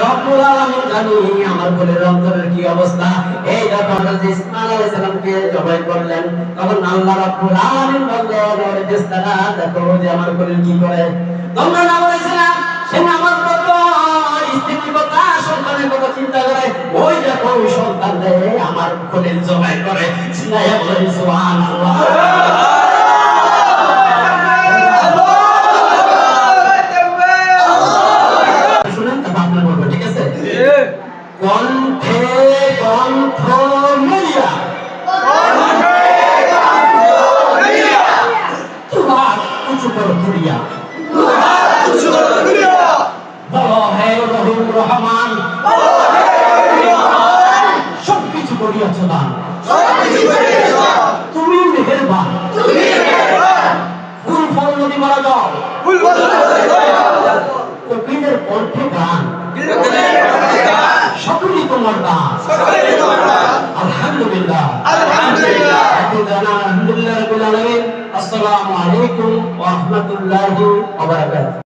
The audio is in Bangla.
রব্বুল আলামিন জানি আমার কোলের অন্তরের কি অবস্থা। এই যখন ইসমাঈল আলাইহিস সালামকে জবাই করলেন, তখন আল্লাহ রাব্বুল আলামিন বললেন, ওরে ফেরেশতারা দেখো যে আমার কোলের কি করে। তোমরা না বলেছিলাম সে নামাজ পড়তো, স্ত্রীর কথা, সন্তানের কথা চিন্তা করে, ওই দেখো ওই সন্তান দেয় আমার কোলের জবাই করে। সিনায়া বলেন সুবহানাল্লাহ। কণ্ঠে কণ্ঠ মিলিয়া তোমার উঁচু করে তুলিয়া বলো হে রহিম রহমান, সবকিছু করিয়াছ দান, তুমি মেহেরবান, ফুল ফল নদী মারা যাও, কোকিলের কণ্ঠে গান, সকলই তোমার দান। আলহামদুলিল্লাহ আলহামদুলিল্লাহ রাব্বিল আলামিন। আসসালামু আলাইকুম ওয়া রাহমাতুল্লাহি ওয়া বারাকাতুহু।